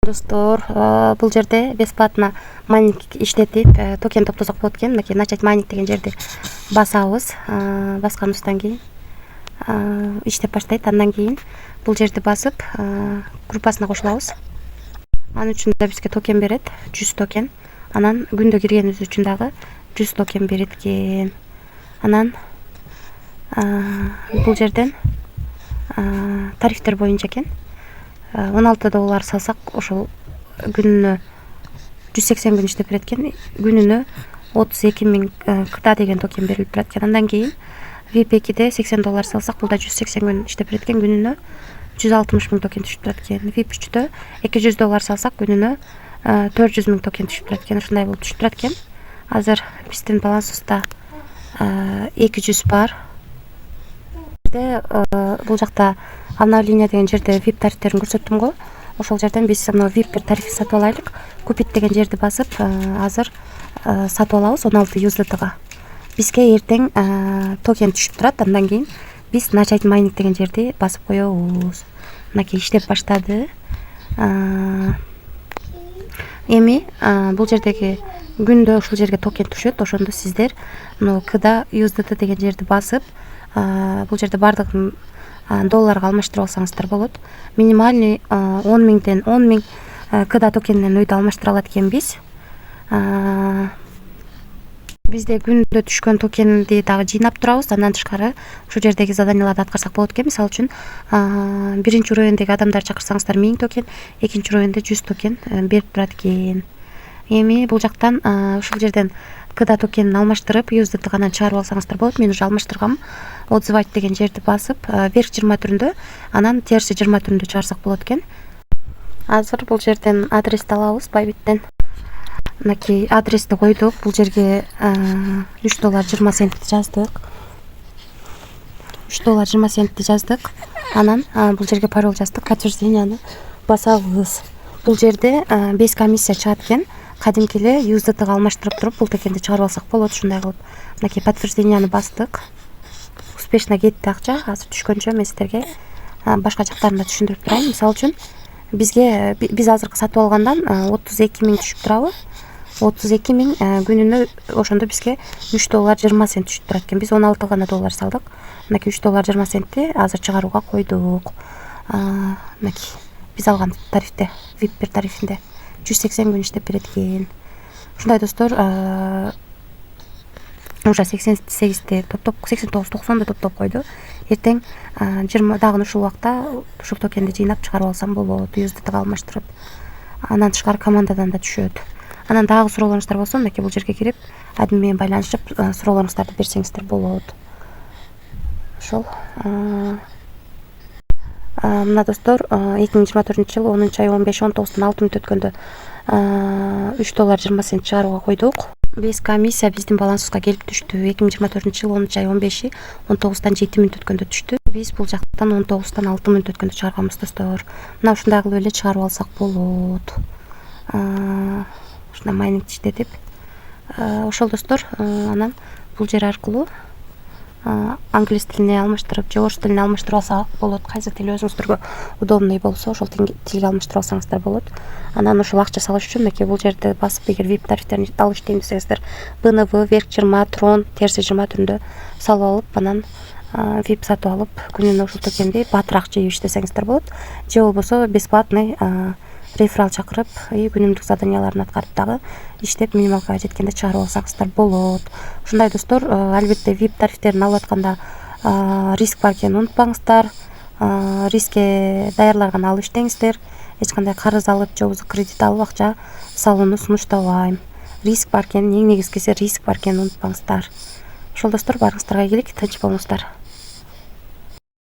Достор, бул жерде бесплатно майнинг иштетип токен топтосок болот экен. Мынакей начать майнинг деген жерди басабыз. Басканыбыздан кийин иштеп баштайт. Андан кийин бул жерди басып группасына кошулабыз. Анын үчүн да бизге токен берет, 100 токен. Анан күндө киргенибиз үчүн дагы 100 токен берет экен. Анан бул жерден тарифтер боюнча экен. 16 доллар салсак ошол күнүнө 180 күн иштеп берет экен. Күнүнө 32.000 кыта деген токен берилип турат экен. Андан кийин VIP2де 80 доллар салсак бул да 180 күн иштеп берет экен. Күнүнө 160.000 токен түшүп турат экен. VIP3дө 200 доллар салсак күнүнө 400.000 токен түшүп турат экен. Ушундай болуп түшүп турат экен. Азыр биздин балансыбызда 200 бар. Бул жакта обновление деген жерде VIP тарифтерин көрсөттүм го. Ошол жерден биз мына VIP тарифти сатып алайлык. Купить деген жерди басып, азыр сатып алабыз 16 USDT-га. Бизге эртең токен түшүп турат. Андан кийин биз начать майнинг деген жерди басып коебуз. Мынакей иштеп баштады. Эми бул жердеги күндө ушул жерге токен түшөт. Ошондо сиздер мына кыда USDT деген жерди басып, бул жерде бардыгын долларга алмаштырып алсаңыздар болот. Минимальный 10.000 кыда токенинен өйдө алмаштыра алат экенбиз. Бизде күндө түшкөн токенди дагы жыйнап турабыз. Андан тышкары ушул жердеги заданияларды аткарсак болот экен. Мисалы үчүн, биринчи уровендеги адамдарды чакырсаңыздар 1000 токен, экинчи уровенде 100 токен берип турат экен. Эми бул жактан ушул жерден кыда токенин алмаштырып, USDT гана чыгарып алсаңыздар болот. Мен уже алмаштыргам. Отзывать деген жерди басып, верх 20 түрүндө, анан терси 20 түрүндө чыгарсак болот экен. Азыр бул жерден адрести алабыз Bybit'тен. Мынакей адрести койдук. Бул жерге 3 доллар 20 центти жаздык. 3 доллар 20 центти жаздык. Анан бул жерге пароль жаздык. Подтвержденияны басабыз. Бул жерде 5 комиссия чыгат экен. Кадимки эле USDT-га алмаштырып туруп, бул токенди чыгарып алсак болот. Ушундай кылып, мынакей подтвержденияны бастык. Успешно кетти акча. Азыр түшкөнчө мен сиздерге башка жактарында түшүндүрүп турайын. Мисалы үчүн, биз азыркы сатып алгандан 32.000 түшүп турабы? 32.000 күнүнө ошондо бизге 3 доллар 20 цент түшүп турат экен. Биз 16 гана доллар салдык. Мынакей 3 доллар 20 центти азыр чыгарууга койдук. Мынакей биз алган тарифте, VIP тарифинде 180 күн иштеп берет экен. Ушундай достор, уже 88-де топтоп, 89-90-да топтоп койду. Эртең 20 дагы ушул убакта ушул токенди жыйнап чыгарып алсам болот, USDT-га алмаштырып. Андан тышкары командадан да түшөт. Анан дагы суроолоруңуздар болсо, мынакей бул жерге кирип, админ менен байланышып, суроолоруңуздарды берсеңиздер болот. Ошол. Мына достор, 2024-жылы 10-ай 15-19-тан 6 мүнөт өткөндө 3 доллар 20 цент чыгарууга койдук. 5 комиссия биздин балансыбызга келип түштү. 2024-жылы 10-ай 15-и 19-тан 7 мүнөт өткөндө түштү. Биз бул жактан 19-тан 6 мүнөт өткөндө чыгарганбыз достор. Мына ушундай кылып эле чыгарып алсак болот. Ушундай майнинг иштетип. Ошол достор, анан бул жер аркылуу англис тилине алмаштырып, же орус тилине алмаштырып алсак болот. Кайсы тил өзүңүздөргө удобный болсо, ошол тилге алмаштырып алсаңыздар болот. Анан ошол акча салыш үчүн мынакей бул жерди басып, эгер VIP тарифтерин алыш дейм десеңиздер, BNB, верх 20, Tron, терси 20 түрүндө салып алып, анан VIP сатып алып, күнүнө ушул токенди батыраак жыйып иштесеңиздер болот. Же болбосо бесплатный реферал чакырып, күнүмдүк заданияларын аткарып дагы иштеп минималкага жеткенде чыгарып алсаңыздар болот. Ушундай достор, албетте VIP тарифтерин алып атканда риск бар экенин унутпаңыздар. Рискке даярлаган алып иштеңиздер. Эч кандай карыз алып, же болбосо кредит алып акча салууну сунуштабайм. Риск бар экенин, эң негизгиси риск бар экенин унутпаңыздар. Ошол достор, баарыңыздарга ийгилик, тынч болуңуздар.